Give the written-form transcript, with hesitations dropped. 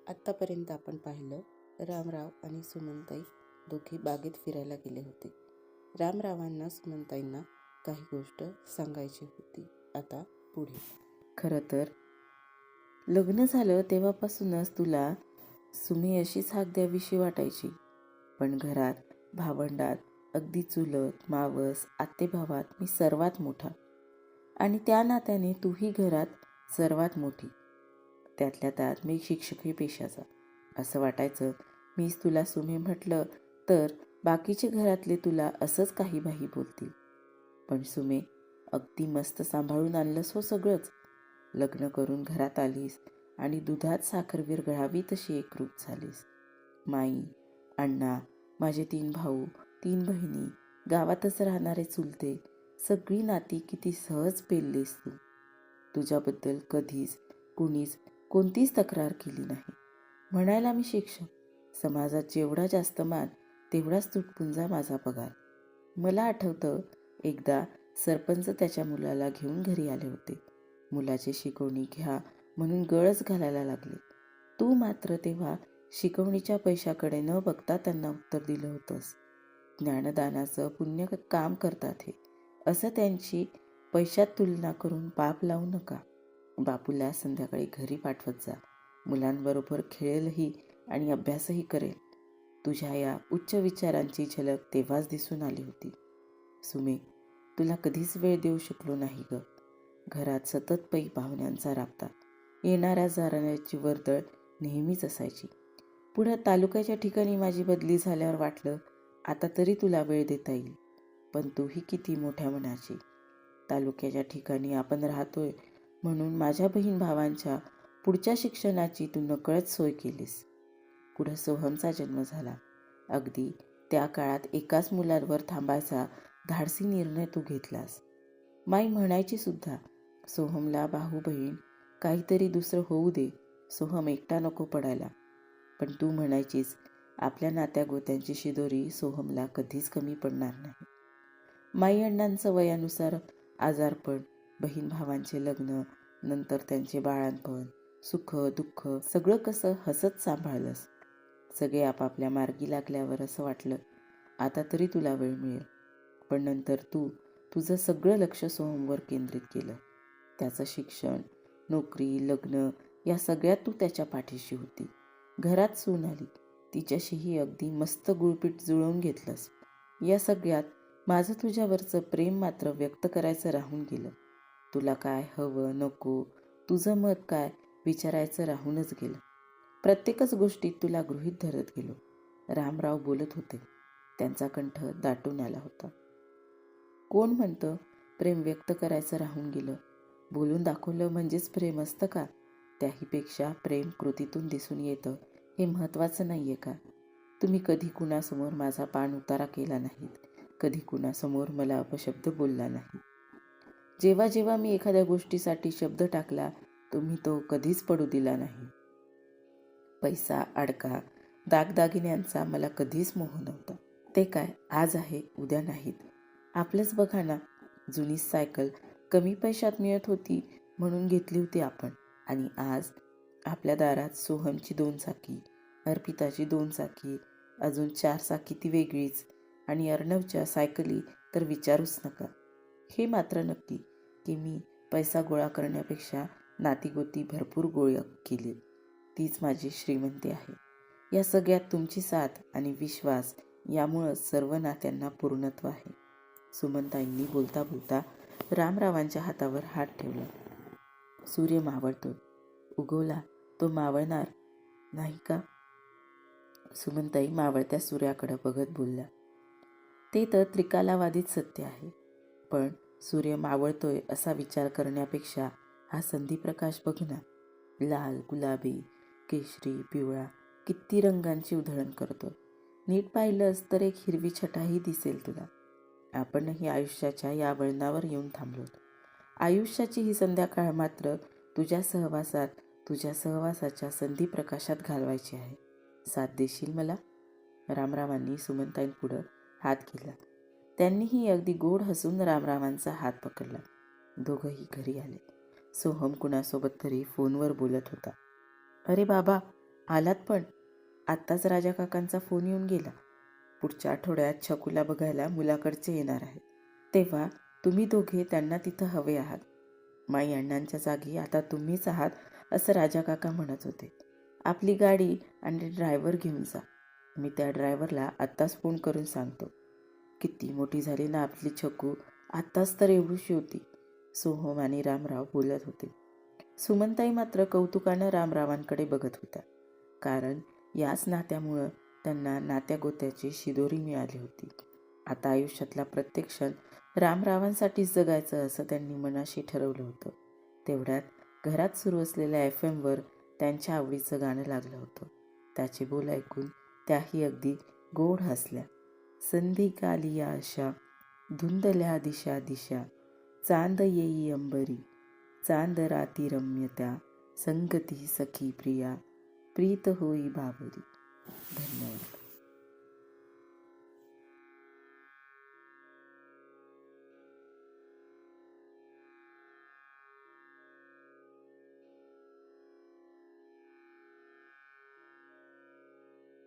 आत्तापर्यंत आपण पाहिलं रामराव आणि सुमनताई दोघे बागेत फिरायला गेले होते. रामरावांना सुमनताईंना काही गोष्ट सांगायची होती. आता पुढे. खरं तर लग्न झालं तेव्हापासूनच तुला सुमी अशीच हाक द्यावीशी वाटायची. पण घरात, भावंडात, अगदी चुलत, मावस, आत्तेभावात मी सर्वात मोठा आणि त्या नात्याने तूही घरात सर्वात मोठी. त्यातल्या त्यात मी शिक्षकी पेशाचा. असं वाटायचं मीच तुला सुमे म्हटलं तर बाकीचे घरातले तुला असंच काही बाही बोलतील. पण सुमे, अगदी मस्त सांभाळून आणलंस हो सगळंच. लग्न करून घरात आलीस आणि दुधात साखर विरघळावी तशी एकरूप झालीस. माई, अण्णा, माझे 3 भाऊ, 3 बहिणी, गावातच राहणारे चुलते, सगळी नाती किती सहज पेललीस तू. तुझ्याबद्दल कधीच कुणीच कोणतीच तक्रार केली नाही. म्हणायला मी शिक्षक, समाजात जेवढा जास्त मान तेवढाच तुटपुंजा माझा पगार. मला आठवतं एकदा सरपंच त्याच्या मुलाला घेऊन घरी आले होते. मुलाची शिकवणी घ्या म्हणून गळच घालायला लागले. तू मात्र तेव्हा शिकवणीच्या पैशाकडे न बघता त्यांना उत्तर दिलं होतंस. ज्ञानदानाचं पुण्य काम करतात हे, असं त्यांची पैशात तुलना करून पाप लावू नका. बापूला संध्याकाळी घरी पाठवत जा. मुलांबरोबर खेळेलही आणि अभ्यासही करेल. तुझ्या या उच्च विचारांची झलक तेव्हाच दिसून आली होती. सुमे, तुला कधीच वेळ देऊ शकलो नाही ग. घरात सतत पै पाहुण्यांचा राबता, येणाऱ्या जाणाऱ्याची वर्दळ नेहमीच असायची. पुढं तालुक्याच्या ठिकाणी माझी बदली झाल्यावर वाटलं आता तरी तुला वेळ देता येईल. पण तूही किती मोठ्या मनाची. तालुक्याच्या ठिकाणी आपण राहतोय म्हणून माझ्या बहीण भावांच्या पुढच्या शिक्षणाची तू नकळत सोय केलीस. पुढं सोहमचा जन्म झाला. अगदी त्या काळात एकाच मुलांवर थांबायचा धाडसी निर्णय तू घेतलास. माई म्हणायची सुद्धा, सोहमला भाऊ बहीण काहीतरी दुसरं होऊ दे, सोहम एकटा नको पडायला. पण तू म्हणायचीस आपल्या नात्या गोत्यांची शिदोरी सोहमला कधीच कमी पडणार नाही. माई अण्णांचं वयानुसार आजारपण, बहीण भावांचे लग्न, नंतर त्यांचे बाळांपण, सुख दुःख सगळं कसं हसत सांभाळलंस. सगळे आपापल्या मार्गी लागल्यावर असं वाटलं आता तरी तुला वेळ मिळेल. पण नंतर तू तुझं सगळं लक्ष सोहमवर केंद्रित केलं. त्याचं शिक्षण, नोकरी, लग्न या सगळ्यात तू त्याच्या पाठीशी होती. घरात सून आली, तिच्याशीही अगदी मस्त गुळपीट जुळवून घेतलंस. या सगळ्यात माझं तुझ्यावरचं प्रेम मात्र व्यक्त करायचं राहून गेलं. तुला काय हवं नको, तुझं मत काय विचारायचं राहूनच गेलं. प्रत्येकच गोष्टीत तुला गृहीत धरत गेलो. रामराव बोलत होते. त्यांचा कंठ दाटून आला होता. कोण म्हणतं प्रेम व्यक्त करायचं राहून गेलं? बोलून दाखवलं म्हणजेच प्रेम असतं का? त्याहीपेक्षा प्रेम कृतीतून दिसून येतं हे महत्त्वाचं नाही आहे का? तुम्ही कधी कुणासमोर माझा पाण उतारा केला नाहीत. कधी कुणासमोर मला अपशब्द बोलला नाही. जेव्हा जेव्हा मी एखाद्या गोष्टीसाठी शब्द टाकला तुम्ही तो कधीच पडू दिला नाही. पैसा, अडका, दागदागिन्यांचा मला कधीच मोह नव्हता. ते काय आज आहे उद्या नाहीत. आपलंच बघा ना, जुनी सायकल कमी पैशात मिळत होती म्हणून घेतली होती आपण. आणि आज आपल्या दारात सोहमची 2 चाकी, अर्पिताची 2 चाकी, अजून 4 चाकी ती वेगळीच, आणि अर्णवच्या सायकली तर विचारूच नका. हे मात्र नक्की की मी पैसा गोळा करण्यापेक्षा नातीगोती भरपूर गोळा केली. तीच माझी श्रीमंती आहे. या सगळ्यात तुमची साथ आणि विश्वास यामुळंच सर्व नात्यांना पूर्णत्व आहे. सुमनताईंनी बोलता बोलता रामरावांच्या हातावर हात ठेवला. सूर्य मावळतो, उगवला तो मावळणार नाही का? सुमनताई मावळत्या सूर्याकडे बघत बोलल्या. ते तर त्रिकालावादित सत्य आहे. पण सूर्य मावळतोय असा विचार करण्यापेक्षा हा संधीप्रकाश बघ ना. लाल, गुलाबी, केशरी, पिवळा किती रंगांची उधळण करतो. नीट पाहिलंस तर एक हिरवी छटाही दिसेल तुला. आपणही आयुष्याच्या या वळणावर येऊन थांबलो. आयुष्याची ही संध्याकाळ मात्र तुझ्या सहवासात, तुझ्या सहवासाच्या संधीप्रकाशात घालवायची आहे. साथ देशील मला? रामरावांनी सुमनताईंपुढं हात केला. त्यांनीही अगदी गोड हसून रामरावांचा हात पकडला. दोघंही घरी आले. सोहम कुणासोबत तरी फोनवर बोलत होता. अरे बाबा, आलात पण. आत्ताच राजा काकांचा फोन येऊन गेला. पुढच्या आठवड्यात छकुला बघायला मुलाकडचे येणार आहेत. तेव्हा तुम्ही दोघे त्यांना तिथं हवे आहात. माई अण्णांच्या जागी आता तुम्हीच आहात असं राजा काका म्हणत होते. आपली गाडी आणि ड्रायव्हर घेऊन जा. मी त्या ड्रायव्हरला आत्ताच फोन करून सांगतो. किती मोठी झाली ना आपली छकू, आत्ताच तर एवढीशी होती. सोहम आणि रामराव बोलत होते. सुमनताई मात्र कौतुकानं रामरावांकडे बघत होत्या. कारण याच नात्यामुळं त्यांना नात्यागोत्याची शिदोरी मिळाली होती. आता आयुष्यातला प्रत्येक क्षण रामरावांसाठीच जगायचं असं त्यांनी मनाशी ठरवलं होतं. तेवढ्यात घरात सुरू असलेल्या FM वर त्यांच्या आवडीचं गाणं लागलं होतं. त्याचे बोल ऐकून त्याही अगदी गोड हसल्या. संधी काली आशा, धुंदल्या दिशा दिशा, चांद येई अंबरी, चांद राती रम्यता, संगती सखी प्रिया, प्रीत होई बाबरी. धन्यवाद.